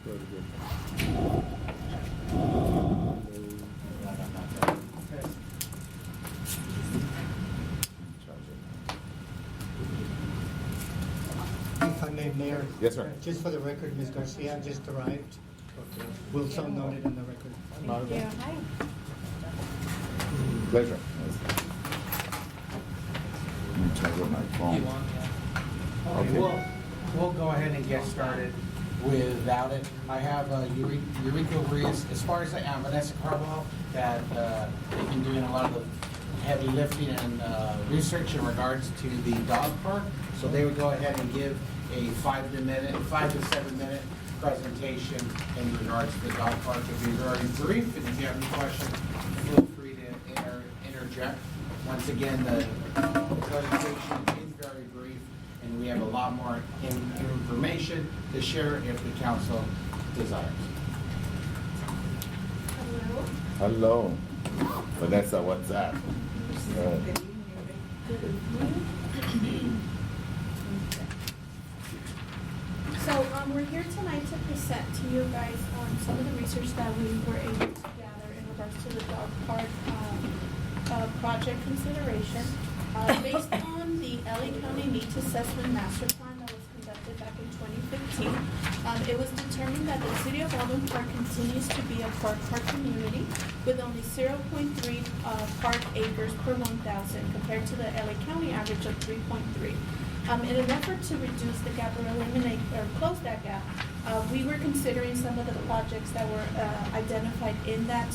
Very good. If I may, Mayor. Yes, sir. Just for the record, Ms. Garcia just arrived. Will so note it in the record. Thank you. Hi. Pleasure. Let me charge up my phone. Okay. We'll go ahead and get started without it. I have Eureka Ruiz, as far as I am, Vanessa Carvalho, that they've been doing a lot of the heavy lifting and research in regards to the dog park. So they would go ahead and give a 5 to 7 minute presentation in regards to the dog park. If you're already brief, and if you have any questions, feel free to interject. Once again, the presentation is very brief, and we have a lot more information to share if the council desires. Hello. Hello. Vanessa, what's that? Good. So we're here tonight to present to you guys some of the research that we were able to gather in regards to the dog park project consideration. Based on the LA County Needs Assessment Master Plan that was conducted back in 2015, it was determined that the city of Baldwin Park continues to be a park community with only 0.3 park acres per 1,000 compared to the LA County average of 3.3. In an effort to reduce the gap or eliminate or close that gap, we were considering some of the projects that were identified in that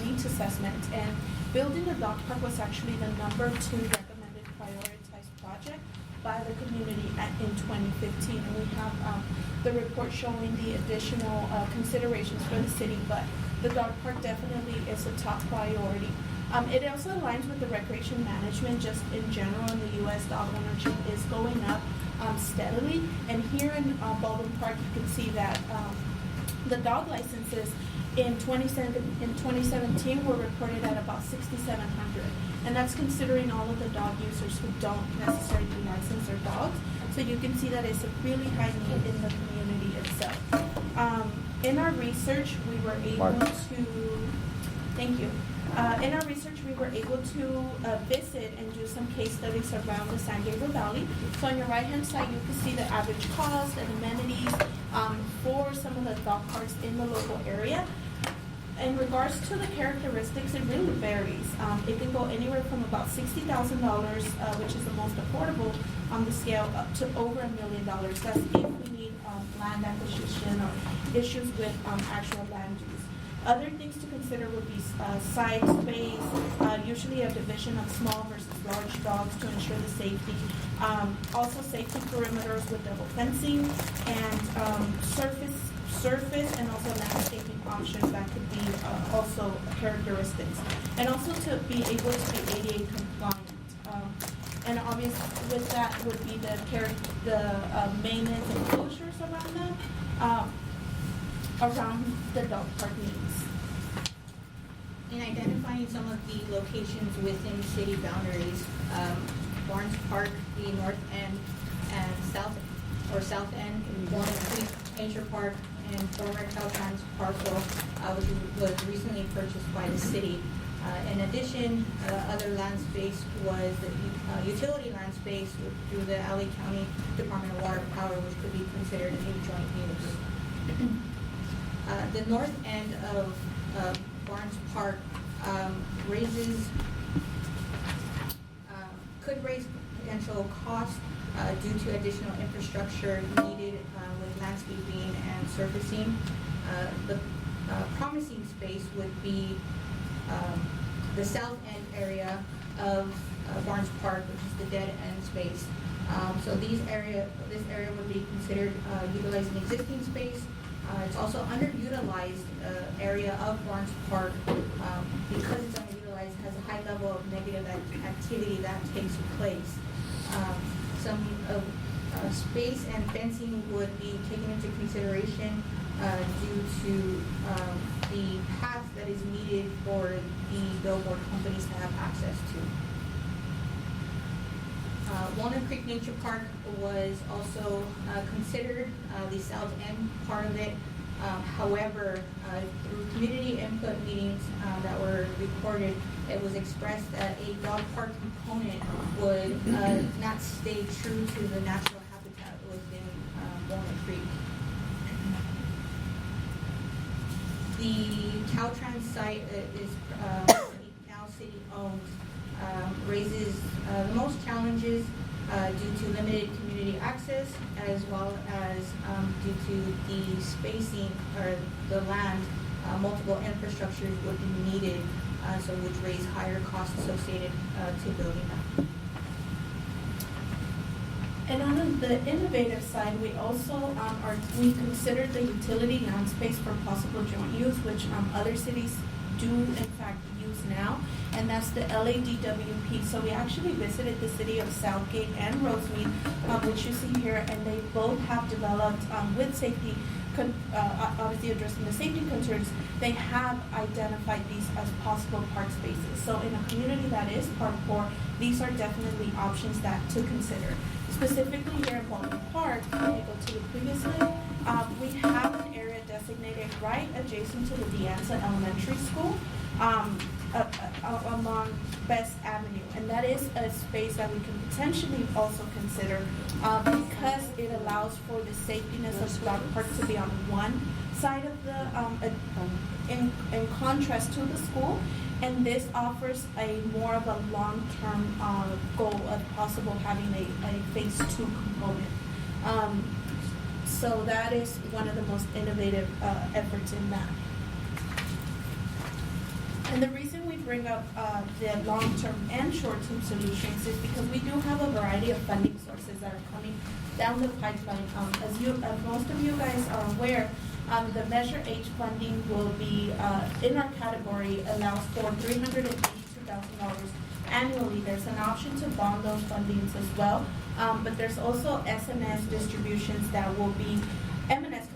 needs assessment, and building a dog park was actually the number 2 recommended prioritized project by the community in 2015. And we have the report showing the additional considerations for the city, but the dog park definitely is a top priority. It also aligns with the recreation management just in general in the U.S. Dog ownership is going up steadily. And here in Baldwin Park, you can see that the dog licenses in 2017 were reported at about 6,700. And that's considering all of the dog users who don't necessarily license their dogs. So you can see that it's a really high need in the community itself. In our research, we were able to, thank you. In our research, we were able to visit and do some case studies around the San Gabriel Valley. So on your right-hand side, you can see the average cost and amenities for some of the dog parks in the local area. In regards to the characteristics, it really varies. It can go anywhere from about $60,000, which is the most affordable on the scale, up to over $1 million. That's if we need land acquisition or issues with actual land use. Other things to consider would be site space, usually a division of small versus large dogs to ensure the safety. Also safety perimeters with double fencing, and surface and also landscaping options that could be also characteristics. And also to be able to be ADA compliant. And obviously with that would be the maintenance and closures around them. Around the dog park needs. In identifying some of the locations within city boundaries, Barnes Park, the north end, and south end, Walnut Creek Nature Park, and former Caltrans parcel, which was recently purchased by the city. In addition, other land space was the utility land space through the LA County Department of Water and Power, which could be considered a joint use. The north end of Barnes Park could raise potential costs due to additional infrastructure needed with landscaping and surfacing. The promising space would be the south end area of Barnes Park, which is the dead end space. So this area would be considered utilizing existing space. It's also underutilized area of Barnes Park because it's underutilized, has a high level of negative activity that takes place. Some space and fencing would be taken into consideration due to the path that is needed for the billboard companies to have access to. Walnut Creek Nature Park was also considered, the south end part of it. However, through community input meetings that were recorded, it was expressed that a dog park component would not stay true to the natural habitat within Walnut Creek. The Caltrans site is now city-owned, raises the most challenges due to limited community access, as well as due to the spacing or the land. Multiple infrastructures would be needed, so which raise higher costs associated to building that. And on the innovative side, we also we considered the utility land space for possible joint use, which other cities do in fact use now, and that's the LADWP. So we actually visited the city of Southgate and Rosemead, which you see here, and they both have developed with safety, obviously addressing the safety concerns. They have identified these as possible park spaces. So in a community that is park poor, these are definitely options that to consider. Specifically here in Baldwin Park, when you go to the previous slide, we have an area designated right adjacent to the Dianza Elementary School along Best Avenue. And that is a space that we can potentially also consider because it allows for the safetyness of dog park to be on one side of the, in contrast to the school. And this offers a more of a long-term goal of possible having a phase 2 component. So that is one of the most innovative efforts in that. And the reason we bring up the long-term and short-term solutions is because we do have a variety of funding sources that are coming down the pipeline. As most of you guys are aware, the Measure H funding will be, in our category, allows for $382,000 annually. There's an option to bond those fundings as well, but there's also SNS distributions that will be, M&S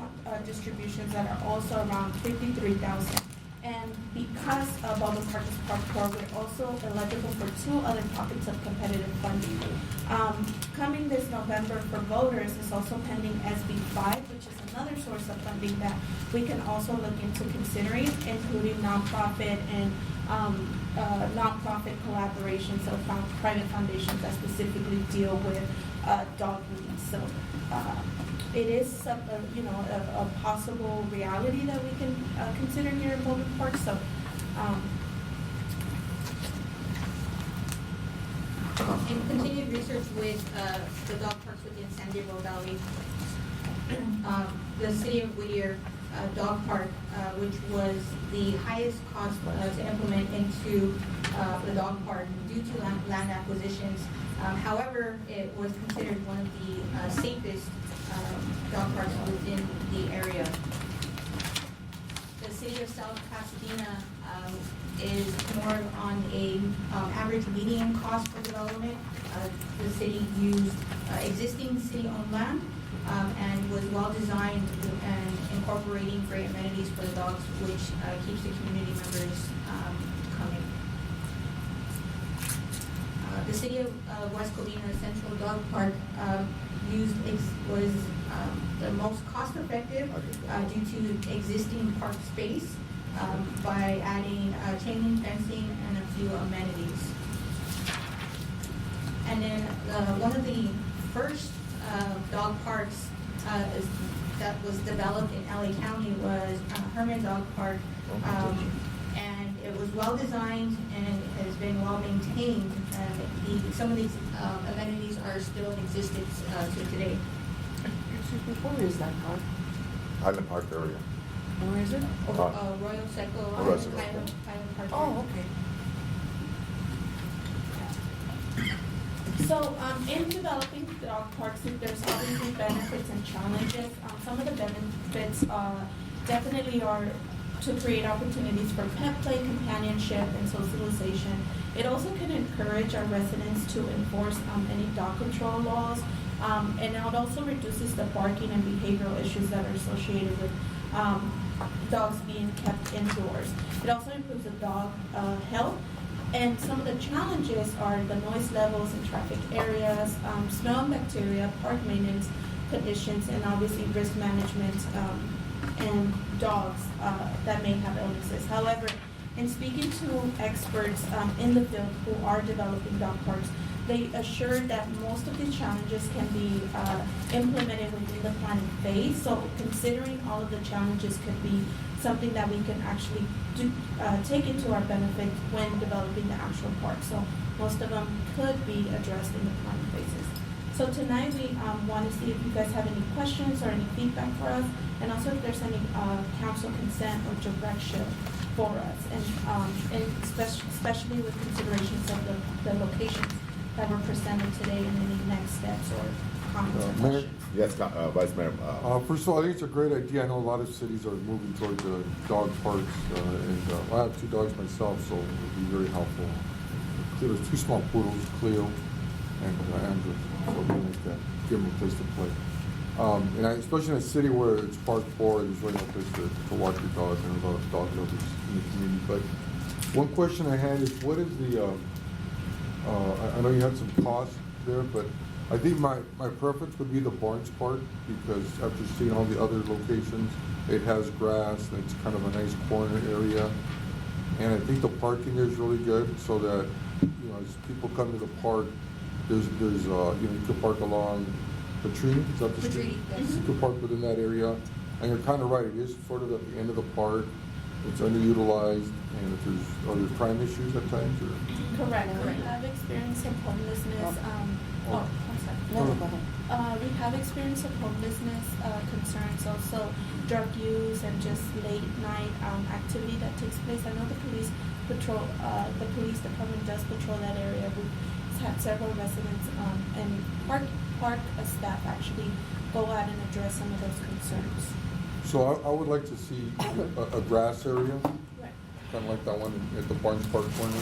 distributions that are also around $53,000. And because Baldwin Park is park poor, we're also eligible for 2 other pockets of competitive funding. Coming this November for voters is also pending SB 5, which is another source of funding that we can also look into considering, including nonprofit and nonprofit collaborations of private foundations that specifically deal with dog needs. So it is a possible reality that we can consider here in Baldwin Park. So In continued research with the dog parks within San Diego Valley, the city of Whittier dog park, which was the highest cost to implement into the dog park due to land acquisitions. However, it was considered one of the safest dog parks within the area. The city of South Pasadena is more on a average median cost for development. The city used existing city-owned land and was well designed and incorporating great amenities for the dogs, which keeps the community members coming. The city of West Covina Central Dog Park was the most cost-effective due to existing park space by adding chain link fencing and a few amenities. And then one of the first dog parks that was developed in LA County was Herman Dog Park, and it was well designed and has been well maintained. Some of these amenities are still in existence to today. Excuse me, where is that park? Highland Park area. Where is it? Royal Seco, Royal Seco. Highland Park. Oh, okay. So in developing dog parks, there's obviously benefits and challenges. Some of the benefits definitely are to create opportunities for pet play, companionship, and socialization. It also can encourage our residents to enforce any dog control laws, and it also reduces the barking and behavioral issues that are associated with dogs being kept indoors. It also improves the dog health, And some of the challenges are the noise levels in traffic areas, smell and bacteria, park maintenance conditions, and obviously risk management and dogs that may have illnesses. However, in speaking to experts in the field who are developing dog parks, they assured that most of these challenges can be implemented within the planning phase. So considering all of the challenges could be something that we can actually take into our benefit when developing the actual park. So most of them could be addressed in the planning phases. So tonight we want to see if you guys have any questions or any feedback for us, and also if there's any council consent or direction for us, and especially with considerations of the locations that were presented today, and any next steps or comments or Mayor? questions. Yes, Vice Mayor. First of all, I think it's a great idea. I know a lot of cities are moving toward the dog parks, and I have 2 dogs myself, so it would be very helpful. There's 2 small poodles, Cleo and Andrew, so we like that. Give them a place to play. And especially in a city where it's parked for, there's really no place to walk your dog, and a lot of dog lovers in the community. But one question I had is, what is the, I know you had some costs there, but I think my preference would be the Barnes Park, because after seeing all the other locations, it has grass, and it's kind of a nice corner area. And I think the parking is really good, so that, you know, as people come to the park, there's you know, you can park along Petrini, is that the street? Petrini, yes. You can park within that area, and you're kind of right, it is sort of at the end of the park, it's underutilized, and if there's, are there crime issues at times, or? Correct. We have experience of homelessness. I'm sorry. No, go ahead. We have experience of homelessness concerns, also drug use and just late night activity that takes place. I know the police patrol, the police department does patrol that area. We've had several residents and park staff actually go out and address some of those concerns. So I would like to see a grass area, Right. kind of like that one at the Barnes Park corner.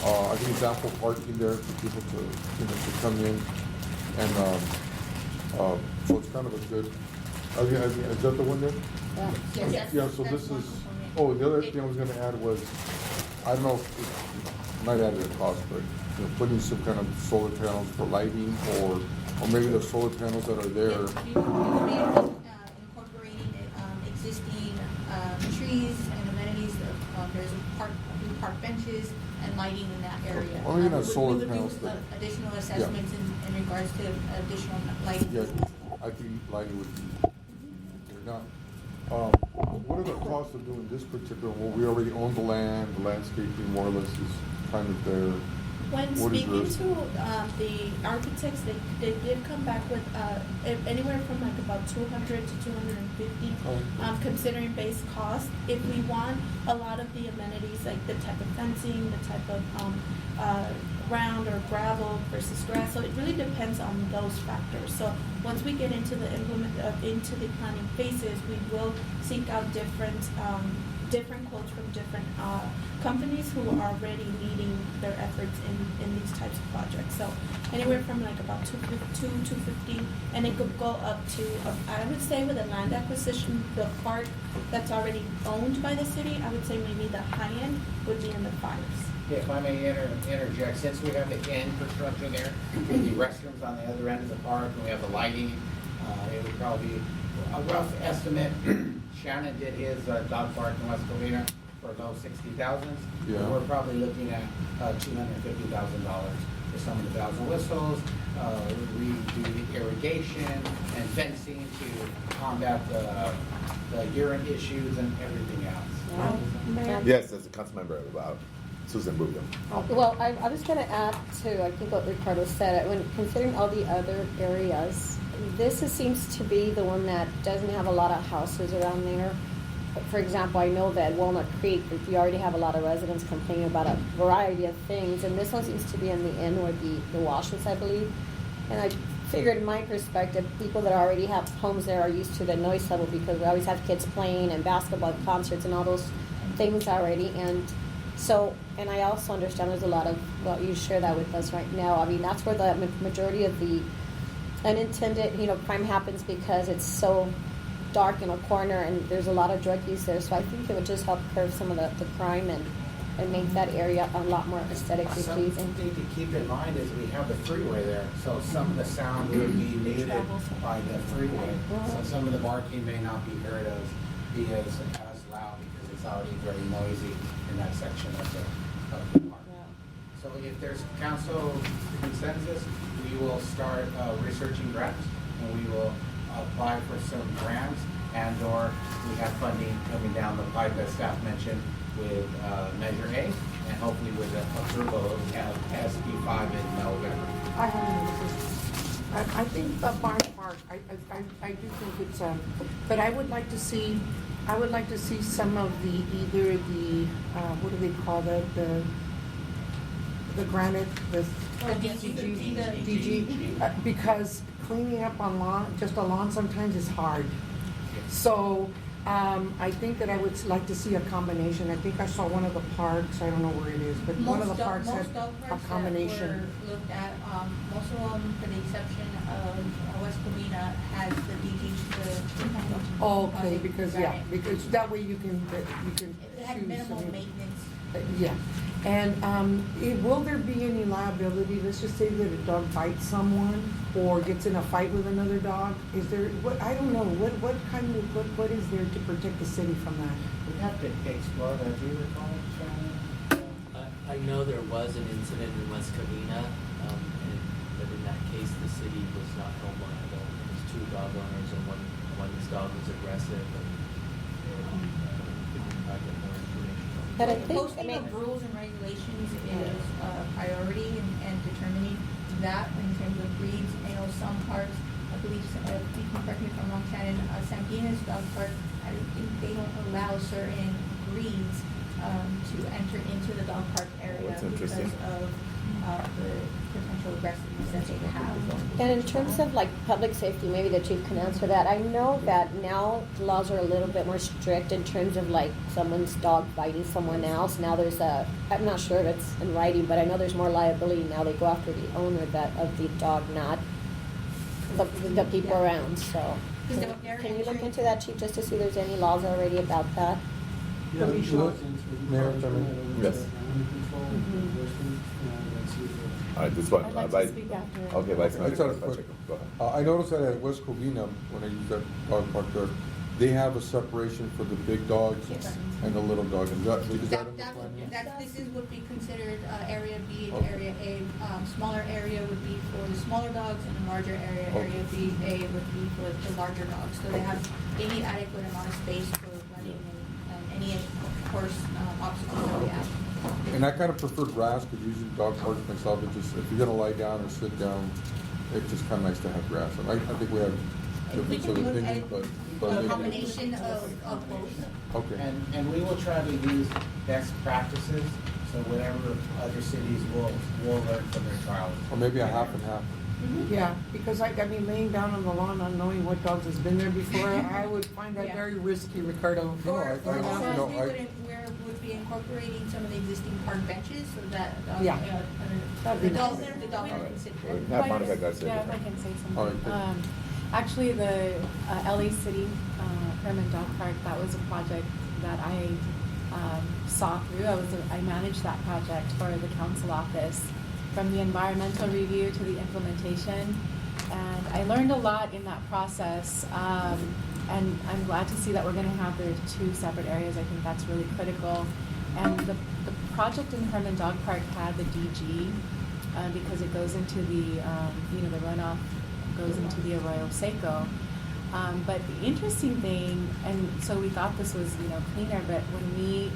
I think it's ample parking there for people to, you know, to come in. And so it's kind of a good, is that the one there? Yeah. Yes, that's- Yeah, so that's this one is, component. the other thing I was gonna add was, I don't know if it might add a cost, but, you know, putting some kind of solar panels for lighting, or maybe the solar panels that are there. We will be incorporating existing trees and amenities. There's a few park benches and lighting in that area. Well, maybe not We solar would do panels, but- additional assessments in regards to additional lighting. Yeah, I think lighting would be, they're not. What are the costs of doing this particular, well, we already own the land, the landscaping more or less is kind of there. When What is speaking yours? to the architects, they did come back with anywhere from like about 200 to 250, Oh. considering base cost. If we want a lot of the amenities, like the type of fencing, the type of ground or gravel versus grass, so it really depends on those factors. So once we get into the into the planning phases, we will seek out different quotes from different companies who are already leading their efforts in these types of projects. So anywhere from like about 250, and it could go up to, I would say with a land acquisition, the park that's already owned by the city, I would say maybe the high end would be in the 5s. If I may interject, since we have the infrastructure there, the restrooms on the other end of the park, and we have the lighting, it would probably be a rough estimate. Shannon did his dog park in West Covina for low 60,000s. Yeah. We're probably looking at $250,000 for some of the bells and whistles, redo the irrigation and fencing to combat the urine issues and everything else. Mayor? Yes, as a council member, Susan Rubio. Well, I was going to add to, I think what Ricardo said, when considering all the other areas, this seems to be the one that doesn't have a lot of houses around there. For example, I know that Walnut Creek, you already have a lot of residents complaining about a variety of things, and this one seems to be in the end where the washes, I believe. And I figured in my perspective, people that already have homes there are used to the noise level because we always have kids playing and basketball concerts and all those things already. And so, and I also understand there's a lot of, well, you share that with us right now. I mean, that's where the majority of the unintended, crime happens because it's so dark in a corner and there's a lot of drug use there. So I think it would just help curb some of the crime. And and make that area a lot more aesthetically pleasing. Something to keep in mind is we have the freeway there, so some of the sound would be muted by the freeway. So some of the barking may not be heard be as loud because it's already very noisy in that section of the park. So if there's council consensus, we will start researching grants, and we will apply for some grants, and/or we have funding coming down the pipe, as staff mentioned, with Measure A, and hopefully with the approval of SB 5 in November. I have another question. I think the barn park, I do think it's, but I would like to see some of the, either the, what do they call that, the granite, the DG, because cleaning up on lawn, just a lawn sometimes is hard. So, I think that I would like to see a combination. I think I saw one of the parks, I don't know where it is, but one of the parks has a combination. Most dog parks that were looked at, most of them, for the exception of West Covina, has the DG, Oh, okay, because, yeah, because that way you can it had choose. minimal maintenance. Yeah, and will there be any liability? Let's just say that a dog bites someone or gets in a fight with another dog. Is there, what, I don't know, what is there to protect the city from that? We have to explore that. Do you recall, Shannon? I know there was an incident in West Covina, but in that case, the city was not held liable. It was two dog owners, and one's dog was aggressive. And, I get more information on But I think, Posting of rules and regulations is a priority and determining that in terms of breeds. I know some parks, I believe, you can correct me if I'm wrong, Shannon, Sanguina's dog park, I think they don't allow certain breeds to enter into the dog park area That's because interesting. of the potential aggressiveness that they have. and in terms of like public safety, maybe the chief can answer that. I know that now the laws are a little bit more strict in terms of like someone's dog biting someone else. Now there's I'm not sure if it's in writing, but I know there's more liability now. They go after the owner of the dog, not the people around. So can you look into that, chief, just to see if there's any laws already about that? Yeah, we should look Mayor, if I may. Yes. All right, this one. I'd like to speak after. Okay, Vice I Mayor. just had a question. Go ahead. I noticed that at West Covina, when I use that dog park there, they have a separation for the big dogs Yes. and the little dog. Is that in the plan? This is would be considered Area B and Okay. Area A. Smaller area would be for the smaller dogs, and a larger area, Okay. Area B, A would be for the larger dogs. So they need adequate amount of space for running and any, of course, obstacles that we have. And I kind of prefer grass, because usually dog parks myself, it just, if you're gonna lie down or sit down, it's just kind of nice to have grass. And I think we have We difference can of look opinion, at but. a combination of both. Okay. And we will try to use best practices, so whatever other cities will learn from their trials. Or maybe a half and half. Yeah, because I mean, laying down on the lawn, not knowing what dogs has been there before, I would find that Yeah. very risky, Ricardo. No, Or I- or no, also, we I- would be incorporating some of the existing park benches so that Yeah. the be dog nice. can sit there. Have Monica Garcia. Yeah, if I can say All right, something. good. Actually, the LA City Herman Dog Park, that was a project that I saw through. I managed that project for the council office, from the environmental review to the implementation. And I learned a lot in that process. And I'm glad to see that we're going to have the two separate areas. I think that's really critical. And the project in Herman Dog Park had the DG because it goes into the the runoff goes into the Arroyo Seco. But the interesting thing, and so we thought this was cleaner, but when we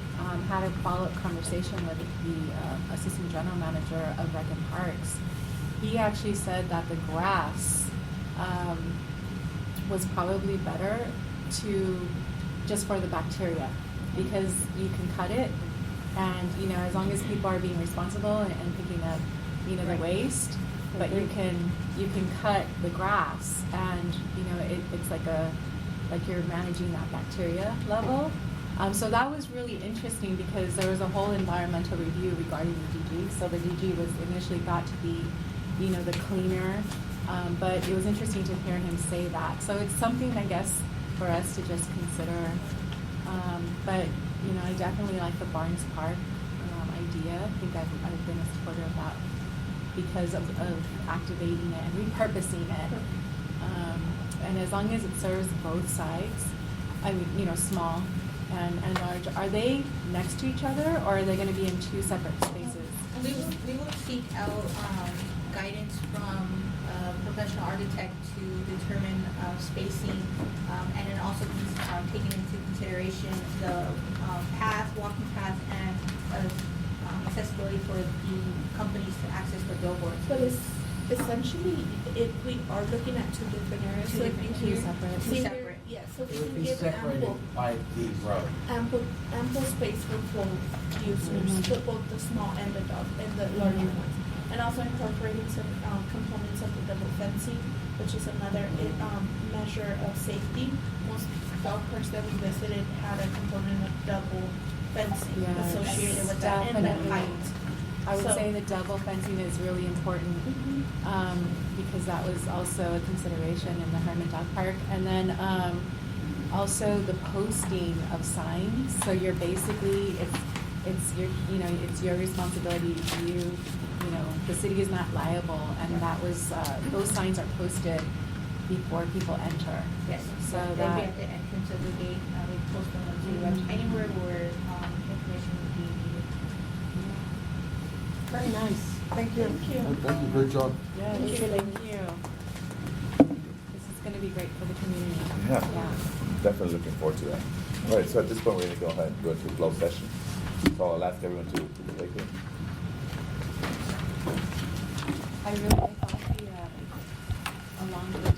had a follow-up conversation with the assistant general manager of Rec and Parks, he actually said that the grass was probably better just for the bacteria, because you can cut it, and as long as people are being responsible and picking up the waste, but you can cut the grass, and it's like you're managing that bacteria level. So that was really interesting, because there was a whole environmental review regarding the DG. So the DG was initially thought to be the cleaner, but it was interesting to hear him say that. So it's something, I guess, for us to just consider. But I definitely like the Barnes Park idea. I think I've been a supporter of that because of activating it and repurposing it. And as long as it serves both sides, I mean, you know, small and large, are they next to each other or are they going to be in two separate spaces? We will seek out guidance from a professional architect to determine spacing, and then also taking into consideration the walking path, and accessibility for the companies to access the billboards. But it's essentially, if we are looking at two different areas, so if you Two hear- separate. see Two here- separate. Yeah, so we It would can be give separated by the road. ample space for both users, Mhm. for both the small and the dog, and the larger ones. And also incorporating some components of the double fencing, which is another measure of safety. Most dog parks that we visited had a component of double fencing Yes, associated with that, and the definitely. height. I would So- say the double fencing is really important because that was also a consideration in the Herman Dog Park. And then also the posting of signs. So you're basically it's your it's your responsibility. You know the city is not liable, and that was those signs are posted before people enter. Yes, So they'll be that at the entrance of the gate. We post them on the website, anywhere where information would be needed. Very nice. Thank you. Thank you. Thank you, great job. yeah, Thank you. thank you. This is going to be great for the community. Yeah. Yeah. Definitely looking forward to that. All right, so at this point, we're gonna go ahead and go into a closed session. So I'll ask everyone to take it. I thought the along the